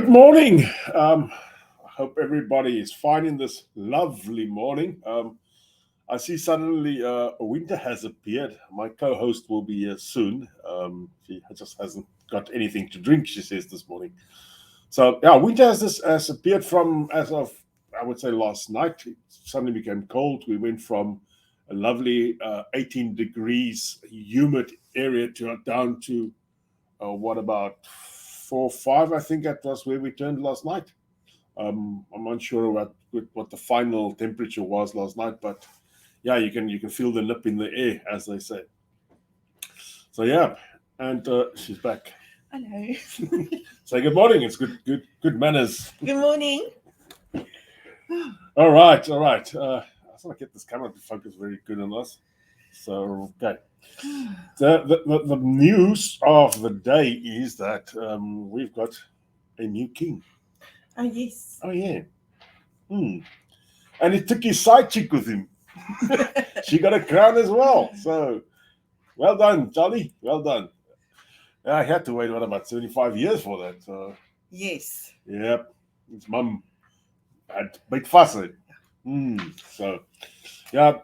morning. I hope everybody is fine in this lovely morning. I see suddenly winter has appeared. My co-host will be here soon. She just hasn't got anything to drink, she says this morning. So yeah, winter has appeared from as of I would say last night. It suddenly became cold. We went from a lovely 18 degrees humid area to down to what about 4, 5? I think that was where we turned last night. I'm unsure what the final temperature was last night, but yeah, you can feel the nip in the air, as they say. So yeah, and she's back. Hello. Say good morning. It's good manners. Good morning. All right. I just want to get this camera to focus very good on us. So okay. The news of the day is that we've got a new king. Oh, yes. Oh yeah. And he took his side chick with him. She got a crown as well. So well done, Charlie. Well done. I had to wait about 75 years for that. So Yes. yep. His mum had big fuss. So yeah,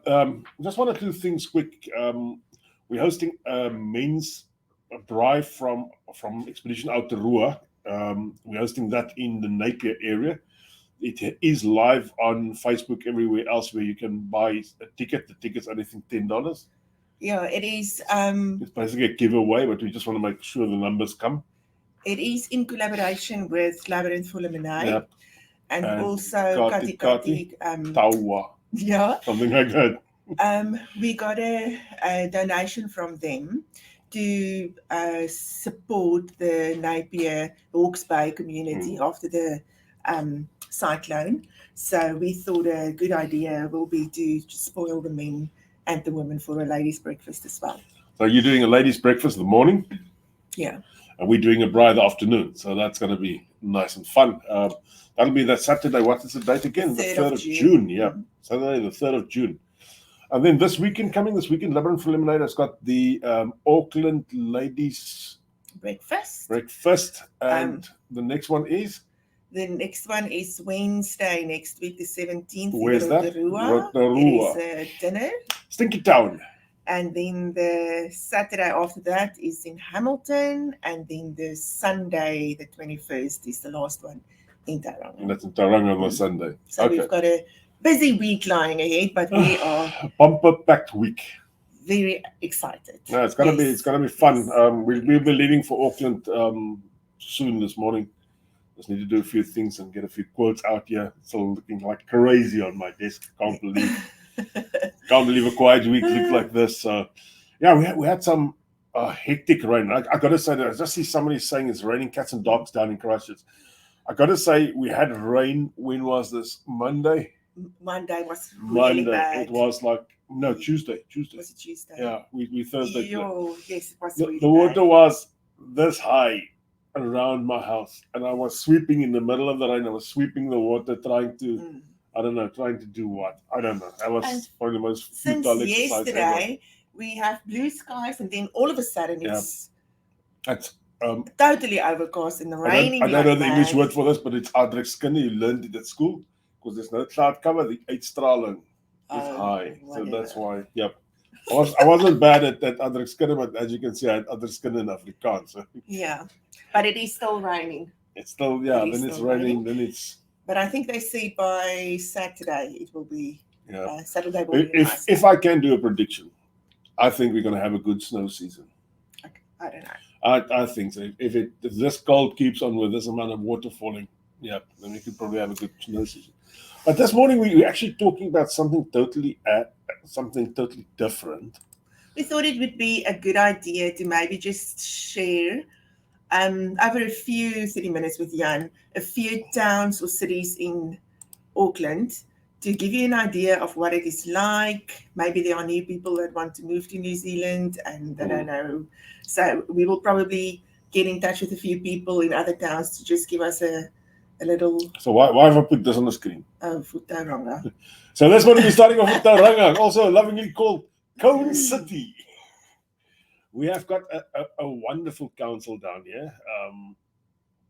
just one or two things quick. We're hosting a men's drive from Expedition Aotearoa. We're hosting that in the Napier area. It is live on Facebook, everywhere else where you can buy a ticket. The ticket's only $10. Yeah, it is. It's basically a giveaway, but we just want to make sure the numbers come. It is in collaboration with Labyrinth for Lemonade, Yep. and also Kati Taua, yeah, something like that. we got a donation from them to support the Napier Hawke's Bay community after the cyclone. So we thought a good idea will be to spoil the men and the women for a ladies' breakfast as well. So you're doing a ladies' breakfast in the morning? Yeah. And we're doing a bride afternoon. So that's going to be nice and fun. That'll be that Saturday. What is the date again? The 3rd of June. Yeah. Saturday, the 3rd of June. And then this weekend, Labyrinth for Lemonade has got the Auckland Ladies Breakfast. And the next one is? The next one is Wednesday next week, the 17th. Where's that? Rotorua. It is a dinner. Stinky Town. And then the Saturday after that is in Hamilton. And then the Sunday, the 21st, is the last one in Tauranga. And that's in Tauranga on the Sunday. So we've got a busy week lying ahead, but we are bumper-packed week. Very excited. No, it's gonna be fun. We'll be leaving for Auckland soon this morning. Just need to do a few things and get a few quotes out here. It's all looking like crazy on my desk. Can't believe a quiet week looked like this. So yeah, we had some hectic rain. I gotta say that I just see somebody saying it's raining cats and dogs down in Christchurch. I gotta say we had rain. When was this? Monday. Monday was really bad. It was like Tuesday. Was it Tuesday? Yeah, we Thursday. Yes, it was really the water was this high around my house, and I was sweeping in the middle of the rain. I was sweeping the water, trying to do what? I don't know. That was probably the most futile exercise ever. Since yesterday, we have blue skies, and then all of a sudden it's totally overcast and raining. I don't know the English word for this, but it's uitdrukskunde. You learned it at school because there's no cloud cover. The uitstraling is high, so that's why. Yep. I wasn't bad at that uitdrukskunde, but as you can see, I had uitdrukskunde in Afrikaans. So. Yeah, but it is still raining. It's still then it's raining. Then it's. But I think they say by Saturday it will be. Yeah. Saturday will be nice. If I can do a prediction, I think we're going to have a good snow season. Okay. I don't know. I think so. If this cold keeps on with this amount of water falling, then we could probably have a good snow season. But this morning we were actually talking about something totally different. We thought it would be a good idea to maybe just share over a few 30 minutes with Jan, a few towns or cities in Auckland to give you an idea of what it is like. Maybe there are new people that want to move to New Zealand and they don't know. So we will probably get in touch with a few people in other towns to just give us a little... So why have I put this on the screen? For Tauranga. So that's what we're starting off with Tauranga, also lovingly called Cone City. We have got a wonderful council down here.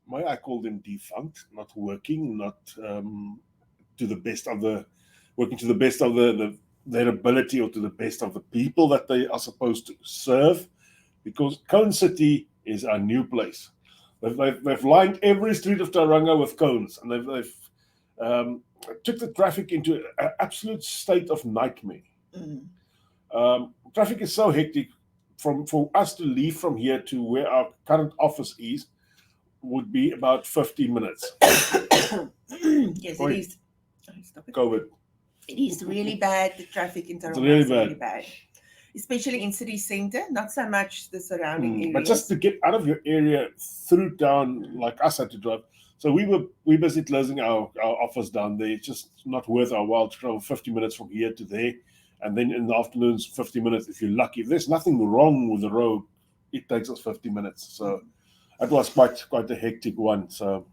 may I call them defunct, not working, not to the best of the working to the best of their ability or to the best of the people that they are supposed to serve, because Cone City is a new place. They've lined every street of Tauranga with cones, and they've took the traffic into an absolute state of nightmare. Traffic is so hectic. For us to leave from here to where our current office is would be about 50 minutes. Yes, it is. Stop it. COVID. It is really bad. The traffic in Tauranga really is really bad. Especially in city centre, not so much the surrounding areas. But just to get out of your area through town, like us had to drive. So we busy closing our office down there. It's just not worth our while to travel 50 minutes from here to there. And then in the afternoons, 50 minutes if you're lucky. If there's nothing wrong with the road, it takes us 50 minutes. So it was quite a hectic one. So,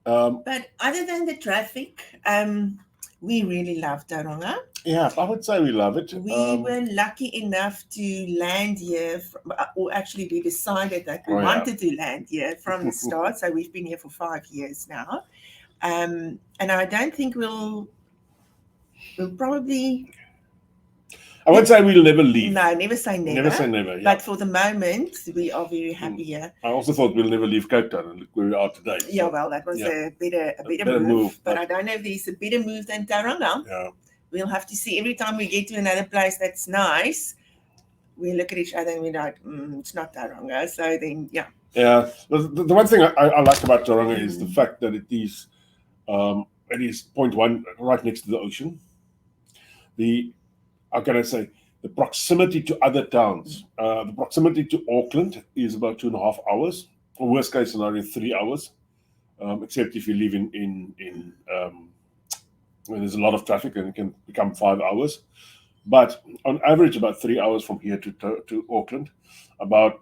but other than the traffic, we really love Tauranga. Yeah, I would say we love it. We were lucky enough to land here, or actually we decided that we wanted to land here from the start. So we've been here for 5 years now. And I don't think we'll probably... I would say we'll never leave. No, never say never. Never say never, yeah. But for the moment, we are very happy here. I also thought we'll never leave Cape Town, and look where we are today. So, yeah, well, that was a better move. But I don't know if there's a better move than Tauranga. Yeah. We'll have to see. Every time we get to another place that's nice, we look at each other and we're like, it's not Tauranga. So then, yeah. Yeah. The one thing I like about Tauranga is the fact that it is point one right next to the ocean. How can I say, the proximity to other towns, the proximity to Auckland is about 2.5 hours, or worst case scenario, 3 hours, except if you live in when there's a lot of traffic and it can become 5 hours. But on average, about 3 hours from here to Auckland, about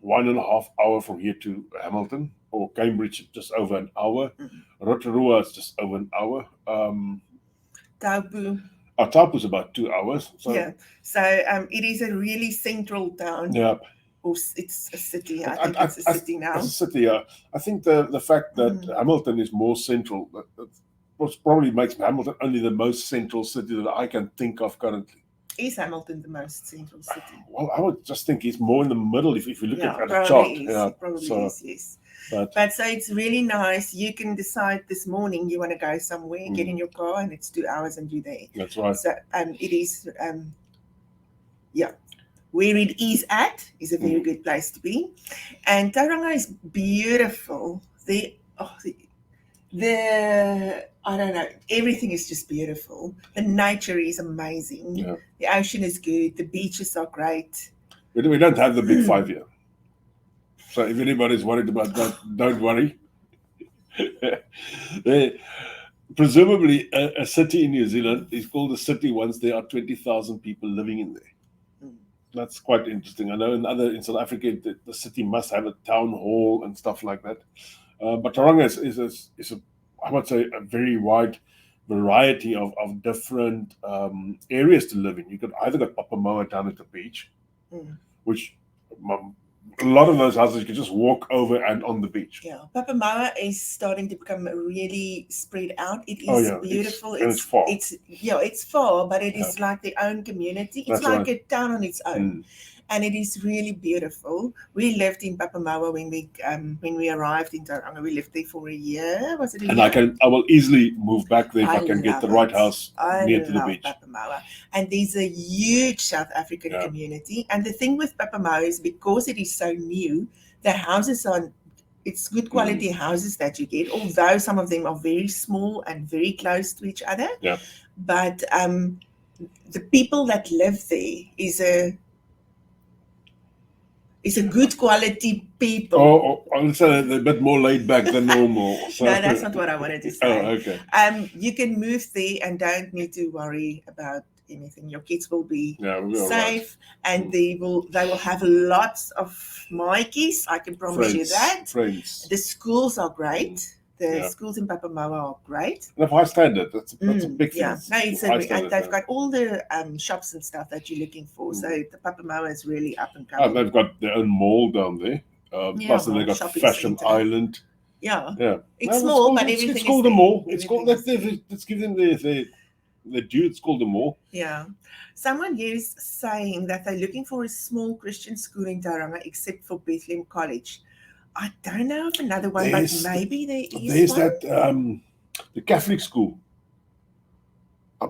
1.5 hours from here to Hamilton, or Cambridge, just over an hour. Rotorua is just over an hour. Taupo. Taupo is about 2 hours. So. Yeah, so it is a really central town. Yeah. Or it's a city. I think it's a city now. It's a city, yeah. I think the fact that Hamilton is more central, probably makes Hamilton only the most central city that I can think of currently. Is Hamilton the most central city? Well, I would just think it's more in the middle if you look at the chart. It probably is, yes. But so it's really nice. You can decide this morning you want to go somewhere, get in your car, and it's 2 hours and you're there. That's right. So it is, where it is at is a very good place to be. And Tauranga is beautiful. I don't know, everything is just beautiful. The nature is amazing. Yeah. The ocean is good. The beaches are great. We don't have the big five here. So if anybody's worried about that, don't worry. Presumably, a city in New Zealand is called a city once there are 20,000 people living in there. That's quite interesting. I know in South Africa, the city must have a town hall and stuff like that. But Tauranga is I would say, a very wide variety of different areas to live in. You could either go Papamoa down at the beach, which a lot of those houses you can just walk over and on the beach. Yeah, Papamoa is starting to become really spread out. It is beautiful. It's far. It's far, but it is like their own community. It's like a town on its own. And it is really beautiful. We lived in Papamoa when we arrived in Tauranga. We lived there for a year. Was it a year? And I will easily move back there if I can get the right house near to the beach. Papamoa. And there's a huge South African community. And the thing with Papamoa is because it is so new, the houses it's good quality houses that you get, although some of them are very small and very close to each other. Yeah. But the people that live there is a good quality people. I would say they're a bit more laid back than normal. So. No, that's not what I wanted to say. Oh, okay. You can move there and don't need to worry about anything. Your kids will be safe, and they will have lots of maatjies. I can promise you that. Friends. The schools are great. The schools in Papamoa are great. And of high standard. That's a big thing. Yeah, no, and they've got all the shops and stuff that you're looking for. So the Papamoa is really up and coming. They've got their own mall down there. Plus, then they more got shopping Fashion centre. Island. Yeah. Yeah, It's small, but everything it's is called the there. mall. It's Everything called is there. let's give them the due. It's called the mall. Yeah. Someone here is saying that they're looking for a small Christian school in Tauranga except for Bethlehem College. I don't know of another one, but maybe there is There's one. that the Catholic school.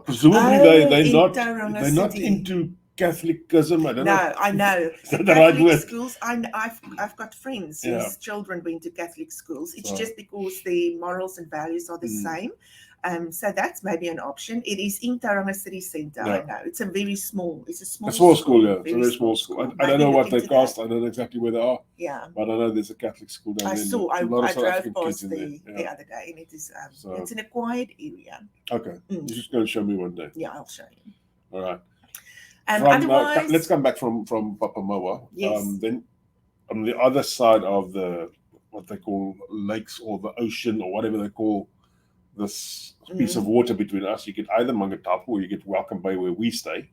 Presumably they're not into Catholicism. I don't know. No, I know. Is The that the right Catholic word? schools, I've got friends Yeah. whose children went to Catholic schools. It's So- just because the morals and values are the same. So that's maybe an option. It is in Tauranga City Centre, I know. It's a small school, yeah. It's a very small school. I don't know what they cost. I don't know exactly where they are. Yeah. But I know there's a Catholic school down I there. saw. I drove past the other day, and it is it's in a quiet area. Okay. You're just going to show me one day. Yeah, I'll show you. All right. Otherwise, let's come back from Papamoa. Yes. Then on the other side of what they call lakes or the ocean or whatever they call this piece of water between us, you get either Mangatapu or you get Welcome Bay where we stay.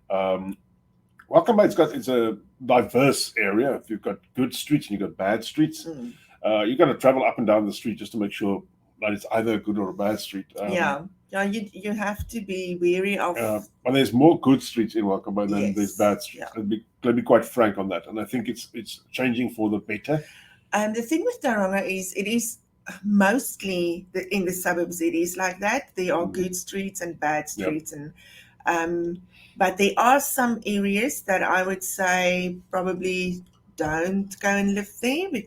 Welcome Bay it's a diverse area. If you've got good streets and you've got bad streets, you've got to travel up and down the street just to make sure that it's either a good or a bad street. You have to be wary of. But there's more good streets in Welcome Bay than there's bad streets. Yeah. Let me be quite frank on that, and I think it's changing for the better. The thing with Tauranga is it is mostly in the suburbs. It is like that. There are good streets and bad streets, and but there are some areas that I would say probably don't go and live there. But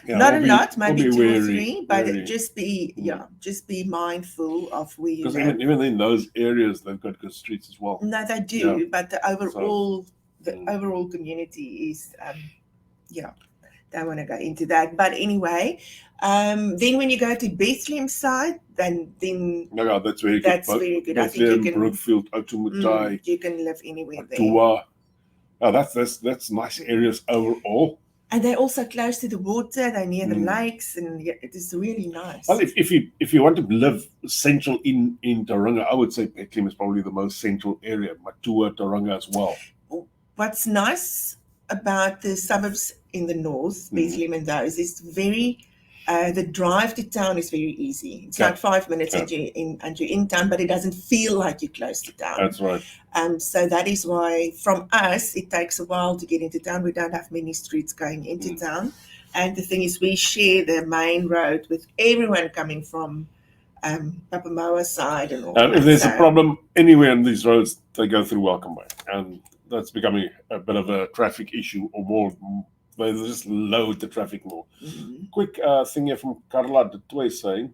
not a lot, maybe 2 or 3, but just be mindful of where you live. Because even in those areas, they've got good streets as well. No, they do, but the overall community is don't want to go into that. But anyway, then when you go to Bethlehem side, then that's very good. Very good. Bethlehem, I think you can Brookfield, Otumutai, you can live anywhere there. Tua. That's nice areas overall. And they're also close to the water. They're near the lakes, and it is really nice. Well, if you want to live central in Tauranga, I would say Bethlehem is probably the most central area. Matua, Tauranga as well. What's nice about the suburbs in the north, Bethlehem and those, is very the drive to town is very easy. It's like 5 minutes and you're in town, but it doesn't feel like you're close to town. That's right. So that is why from us it takes a while to get into town. We don't have many streets going into town. And the thing is, we share the main road with everyone coming from Papamoa side and all. And if there's a problem anywhere on these roads, they go through Welcome Bay, and that's becoming a bit of a traffic issue, or more. They just load the traffic more. Quick thing here from Carla de Toy saying,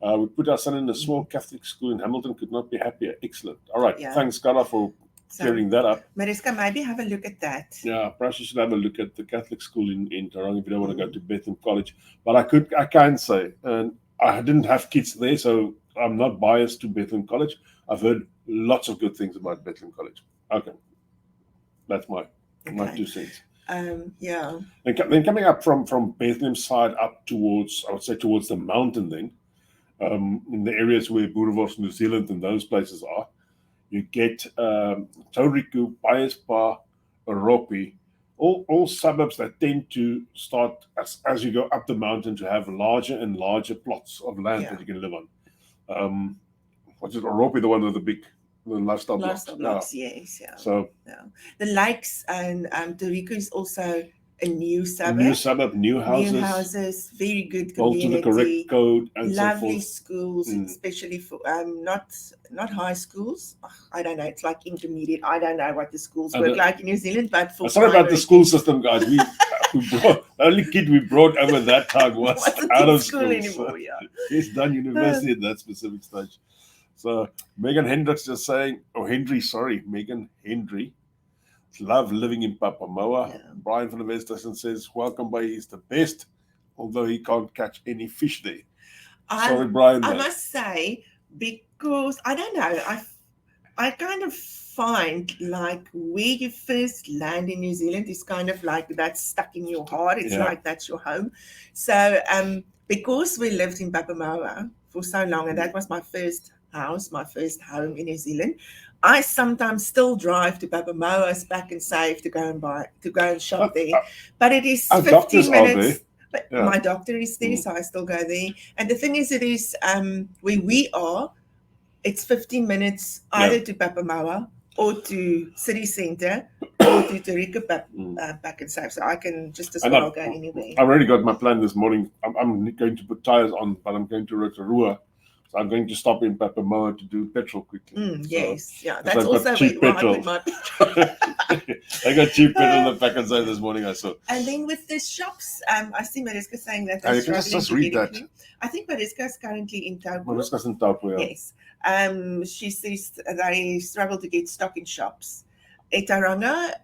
we put our son in a small Catholic school in Hamilton, could not be happier. Excellent. All right. Thanks, Carla, for clearing that up. Mariska, maybe have a look at that. Yeah, perhaps you should have a look at the Catholic school in Tauranga if you don't want to go to Bethlehem College. But I can say, and I didn't have kids there, so I'm not biased to Bethlehem College. I've heard lots of good things about Bethlehem College. Okay. That's my 2 cents. Then coming up from Bethlehem side up towards, I would say towards the mountain then, in the areas where Boerewors, New Zealand and those places are, you get Tauriku, Paiespa, Oropi, all suburbs that tend to start as you go up the mountain to have larger and larger plots of land that you can live on. What's it, Oropi, the one with the big lifestyle blocks? Yes. So the lakes and Tauriku is also a new suburb. New houses, very good community. All to the correct code and lovely so forth. Schools, especially for not high schools. I don't know. It's like intermediate. I don't know what the schools work like in New Zealand, but for sorry about the school system, guys. We the only kid we brought over that time was out of school anymore. He's done university at that specific stage. So Megan Hendricks just saying, Megan Hendry. Love living in Papamoa. Brian from the West says, Welcome Bay is the best, although he can't catch any fish there. Sorry, Brian. I must say, because I don't know, I kind of find like where you first land in New Zealand is kind of like that's stuck in your heart. It's like that's your home. So because we lived in Papamoa for so long, and that was my first house, my first home in New Zealand, I sometimes still drive to Papamoa's back and save to go and shop there. But it is Our 15 doctors are minutes. there. But Yeah. my doctor is there, so I still go there. And the thing is, it is where we are, it's 15 minutes either to Papamoa or to city centre or to Tauranga back and save. So I can just as well go anywhere. I've already got my plan this morning. I'm going to put tires on, but I'm going to Rotorua. So I'm going to stop in Papamoa to do petrol quickly. Yes, yeah. That's also cheap where petrol. I put my petrol. I got cheap petrol in the pack and save this morning, I saw. And then with the shops, I see Mariska saying that they're you can just read that. I think Mariska is currently in Taupo. Mariska's in Taupo, yeah. Yes. She says they struggle to get stock in shops. At Tauranga,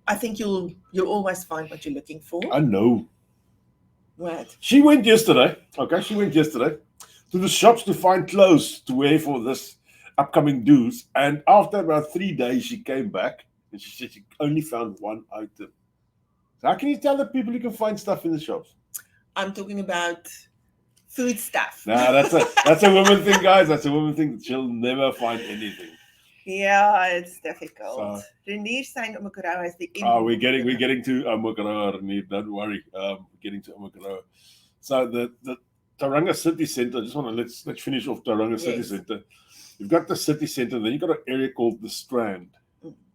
I think you'll always find what you're looking for. I know. What? She went yesterday. Okay, to the shops to find clothes to wear for this upcoming dues. And after about 3 days, she came back and she said she only found one item. So how can you tell the people you can find stuff in the shops? I'm talking about food stuff. Nah, that's a woman thing, guys. That's a woman thing. She'll never find anything. Yeah, it's difficult. Reneer's saying Omokoroa is the end. We're getting to Omokoroa, Reneer. Don't worry. We're getting to Omokoroa. So the Tauranga City Centre. I just want to let's finish off Tauranga City Centre. You've got the city centre, then you've got an area called the Strand.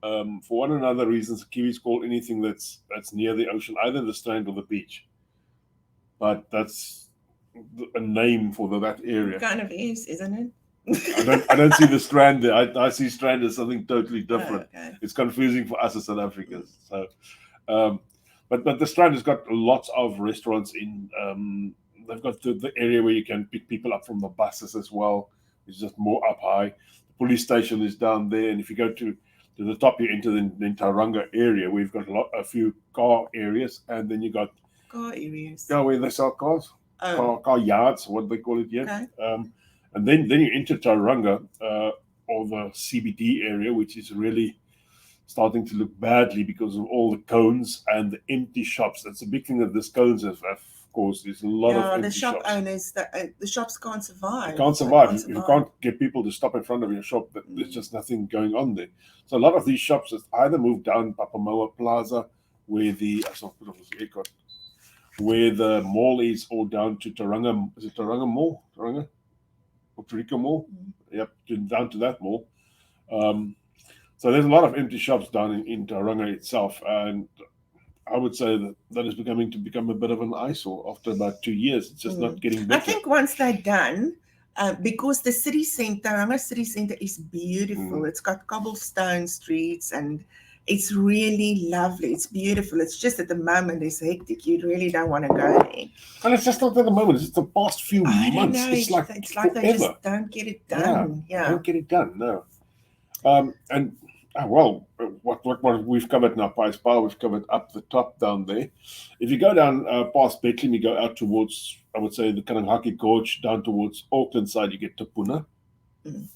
For one or another reasons, Kiwis call anything that's near the ocean either the Strand or the beach. But that's a name for that area. It kind of is, isn't it? I don't see the Strand there. I see Strand as something totally different. Oh, okay. It's confusing for us as South Africans. So, but the Strand has got lots of restaurants in. They've got the area where you can pick people up from the buses as well. It's just more up high. The police station is down there, and if you go to the top, you enter the Tauranga area. We've got a few car areas, and then you got car areas. Yeah, where they sell cars. Car yards, what they call it here. Okay. And then you enter Tauranga, or the CBD area, which is really starting to look badly because of all the cones and the empty shops. That's a big thing that this cones have. Of course, there's a lot of empty the shop shops. owners, the shops can't survive. They can't survive. You can't get people to stop in front of your shop. There's just nothing going on there. So a lot of these shops have either moved down Papamoa Plaza, where the mall is, or down to Tauranga. Is it Tauranga Mall? Tauranga? Or Tauranga Mall? Yep, down to that mall. So there's a lot of empty shops down in Tauranga itself, and I would say that is become a bit of an eyesore after about 2 years. It's just not getting better. I think once they're done, because the city centre, Tauranga city centre is beautiful. It's got cobblestone streets and it's really lovely. It's beautiful. It's just at the moment it's hectic. You really don't want to go there. And it's just not at the moment. It's the past few months. It's like they just don't get it done. Yeah. Don't get it done. No. What we've covered now, Paispa, we've covered up the top down there. If you go down past Bethlehem, you go out towards, I would say, the Kanangaki Gorge, down towards Auckland side, you get to Puna. It's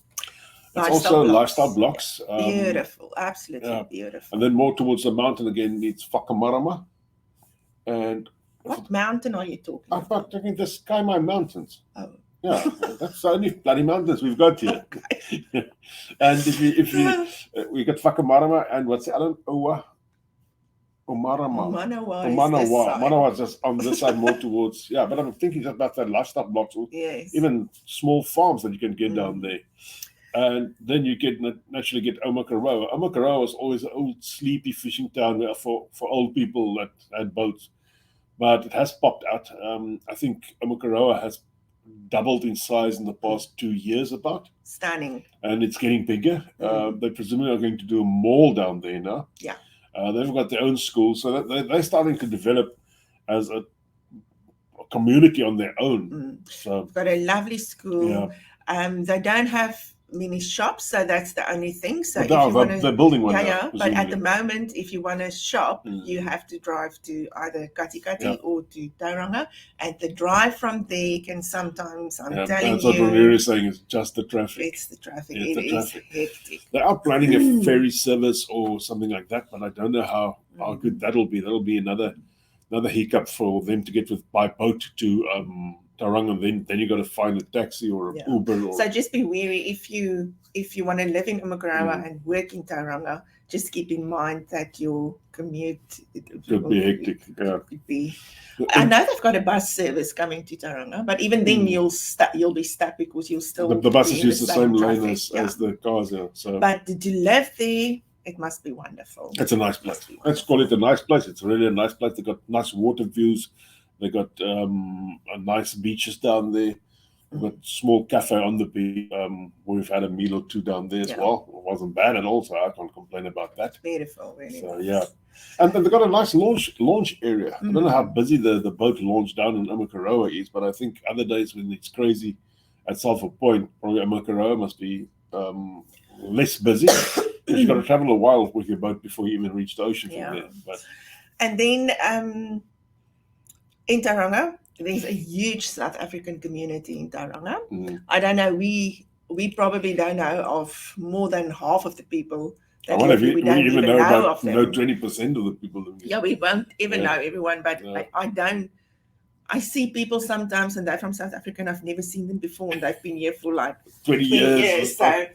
also lifestyle blocks. Beautiful, absolutely beautiful. And then more towards the mountain again, it's Whakamarama. And what mountain are you talking about? I'm talking the Sky Mine Mountains. Oh. Yeah, that's the only bloody mountains we've got here. Okay. And if you we got Whakamarama and what's the other? Manawa is just on this side more towards, but I'm thinking about that lifestyle blocks, or even small farms that you can get down there. And then you naturally get Omokoroa. Omokoroa was always an old sleepy fishing town for old people that had boats. But it has popped out. I think Omokoroa has doubled in size in the past 2 years about. Stunning. And it's getting bigger. They presumably are going to do a mall down there now. Yeah. They've got their own school. So they're starting to develop as a community on their own. So they've got a lovely school. Yeah. They don't have many shops, so that's the only thing. So they're building one. But at the moment, if you want to shop, you have to drive to either Katikati or to Tauranga, and the drive from there can sometimes, telling you, that's what Renee is saying, is just the traffic. It's the traffic. It is hectic. They are planning a ferry service or something like that, but I don't know how good that'll be. That'll be another hiccup for them to get by boat to Tauranga, then you got to find a taxi or an Uber. Or, so just be wary if you want to live in Umakaroa and work in Tauranga. Just keep in mind that your commute could be hectic. Could be. I know they've got a bus service coming to Tauranga, but even then you'll be stuck because you'll still the buses use the same lane as the cars. Yeah. So, but to live there, it must be wonderful. It's a nice place. Let's call it a nice place. It's really a nice place. They got nice water views. They got nice beaches down there. We've got a small cafe on the beach. We've had a meal or two down there as well. It wasn't bad at all, so I can't complain about that. Beautiful, really. So nice. And they've got a nice launch area. I don't know how busy the boat launch down in Umakaroa is, but I think other days when it's crazy at Sulphur Point, probably Umakaroa must be less busy. You've got to travel a while with your boat before you even reach the ocean from there. But. And then in Tauranga, there's a huge South African community in Tauranga. I don't know, we probably don't know of more than half of the people that we don't even know of them. Know 20% of the people. Yeah, we won't even know everyone, but I see people sometimes and they're from South Africa and I've never seen them before and they've been here for like 20 years. So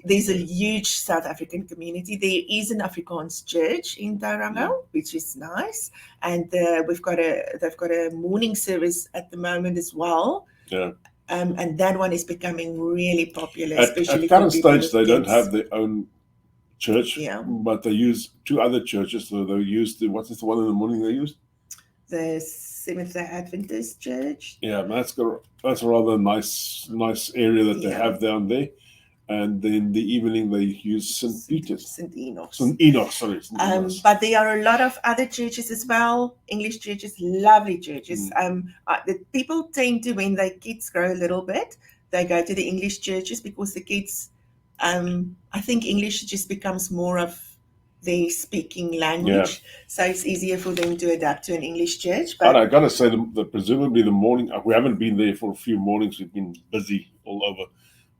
there's a huge South African community. There is an Afrikaans church in Tauranga, which is nice, and they've got a morning service at the moment as well. Yeah. And that one is becoming really popular, especially at current stage. They don't have their own church, but they use two other churches. So they use what's the one in the morning they use? The Seventh-day Adventist Church. Yeah, that's a rather nice area that they have down there. And then the evening they use St. Peter's. St. Enoch's. St. Enoch, sorry. But there are a lot of other churches as well, English churches, lovely churches. The people tend to, when their kids grow a little bit, they go to the English churches because the kids, I think English just becomes more of their speaking language. So it's easier for them to adapt to an English church. But I got to say, presumably the morning, we haven't been there for a few mornings. We've been busy all over.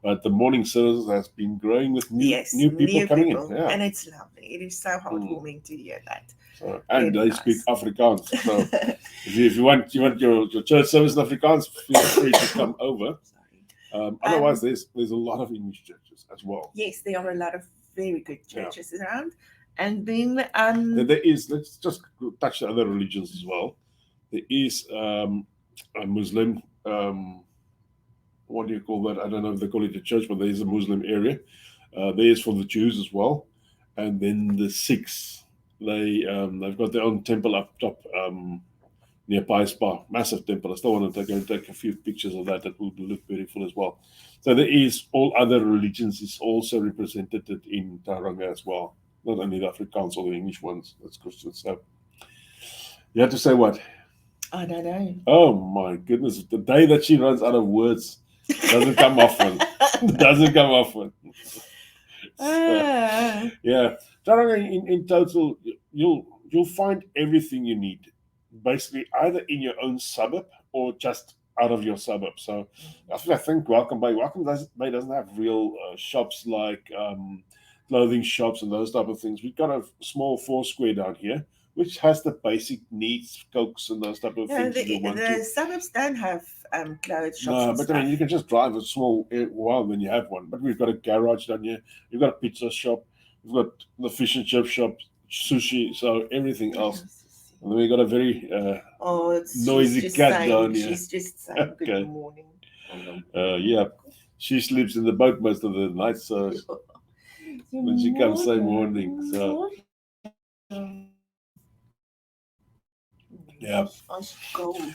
But the morning service has been growing with new people coming in. Yeah. And it's lovely. It is so heartwarming to hear that. So, and they speak Afrikaans. So if you want your church service in Afrikaans, feel free to come over. Otherwise, there's a lot of English churches as well. Yes, there are a lot of very good churches around. And then there is, let's just touch the other religions as well. There is a Muslim what do you call that? I don't know if they call it a church, but there is a Muslim area. There is for the Jews as well. And then the Sikhs, they've got their own temple up top near Pai Spa, massive temple. I still want to go and take a few pictures of that. That will look beautiful as well. So there is all other religions is also represented in Tauranga as well. Not only the Afrikaans or the English ones. That's Christian. So you have to say what? I don't know. Oh my goodness. The day that she runs out of words, doesn't come often. Doesn't come often. Yeah. Tauranga in total, you'll find everything you need, basically either in your own suburb or just out of your suburb. So I think Welcome Bay doesn't have real shops like clothing shops and those type of things. We've got a small 4 square down here, which has the basic needs, Cokes and those type of things. The suburbs don't have clothes shops. No, but I mean, you can just drive a small while when you have one. But we've got a garage down here. We've got a pizza shop. We've got the fish and chip shop, sushi, so everything else. And then we've got a very noisy cat down here. She's just saying good morning. Yeah, she sleeps in the boat most of the night, so when she comes, say morning. So. Yeah.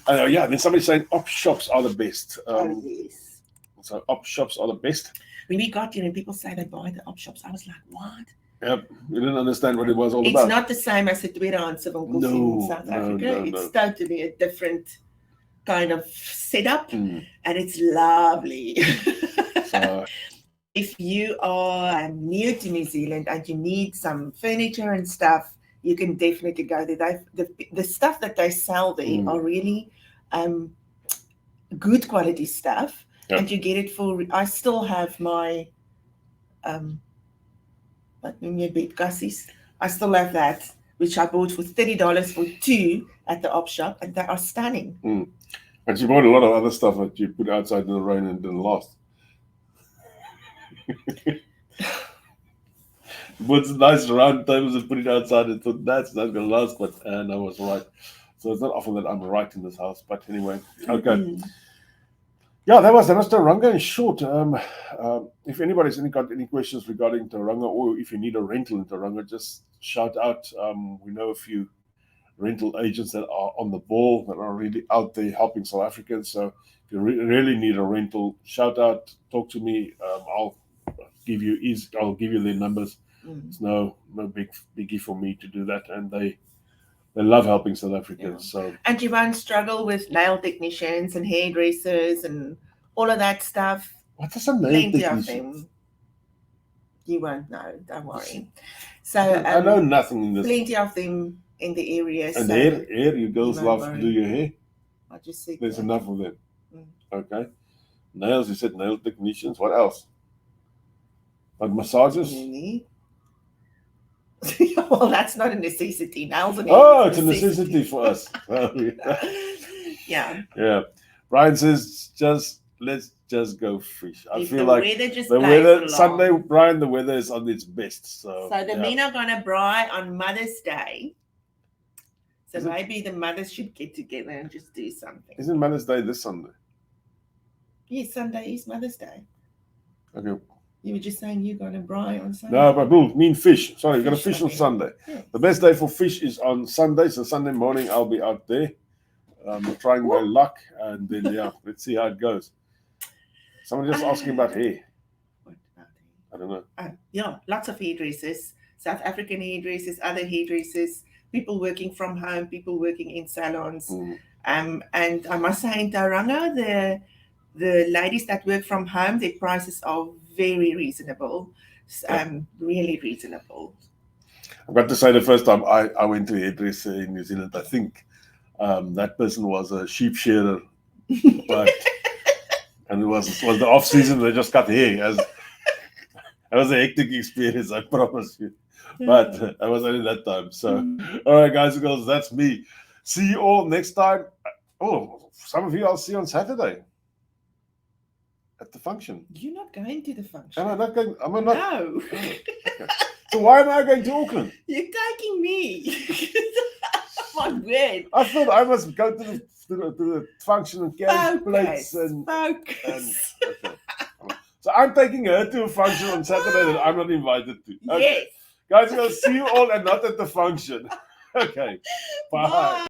Then somebody's saying op shops are the best. Yes. So op shops are the best. When we got here and people say they buy the op shops, I was like, what? Yep. We didn't understand what it was all it's about. It's not the same as the tweedehands in South Africa. It's totally a different kind of setup and it's lovely. So, if you are new to New Zealand and you need some furniture and stuff, you can definitely go there. The stuff that they sell there are really good quality stuff, and you get it for. I still have my bed cassies. I still have that, which I bought for $30 for 2 at the op shop, and they are stunning. And she bought a lot of other stuff that you put outside in the rain and didn't last. But nice round tables and put it outside and thought that's not going to last, but and I was right. So it's not often that I'm right in this house, but anyway, okay. Yeah, that was Tauranga in short. If anybody's got any questions regarding Tauranga, or if you need a rental in Tauranga, just shout out. We know a few rental agents that are on the ball, that are really out there helping South Africans. So if you really need a rental, shout out, talk to me. I'll give you their numbers. It's no biggie for me to do that, and they love helping South Africans. Yeah. So and you won't struggle with nail technicians and hairdressers and all of that stuff. What is a nail Plenty technician? of them. You won't know, don't worry. So I know nothing in this. Plenty of them in the area. And so hair, you girls love to do your hair. I just said there's that. enough of them. Okay. Nails, you said nail technicians. What else? Like massages? Really? Well, that's not a necessity. Nails and it's a necessity for us. Yeah. Yeah. Brian says, let's just go fish. I feel like the weather Sunday, Brian, the weather is on its best. So the men are gonna braai on Mother's Day. So maybe the mothers should get together and just do something. Isn't Mother's Day this Sunday? Yes, Sunday is Mother's Day. Okay. You were just saying you're gonna braai on Sunday. No, but mean fish. Sorry, you're gonna fish on Sunday. Yes. The best day for fish is on Sunday. So Sunday morning I'll be out there. Trying my luck, and then let's see how it goes. Someone just asking about hair. What about hair? I don't know. Lots of hairdressers, South African hairdressers, other hairdressers, people working from home, people working in salons. And I must say in Tauranga, the ladies that work from home, their prices are very reasonable, really reasonable. I've got to say, the first time I went to a hairdresser in New Zealand, I think that person was a sheep shearer, but and it was the off season. They just cut hair. It was a hectic experience, I promise you. But I was only that time. So, all right, guys and girls, that's me. See you all next time. Oh, some of you I'll see on Saturday at the function. You're not going to the function. Am I not going? Am I not? No. Okay. So why am I going to Auckland? You're taking me. My word. I thought I must go to the function and carry plates and focus. Okay. So I'm taking her to a function on Saturday that I'm not invited to. Okay. Yes. Guys, I'll see you all and not at the function. Okay. Bye.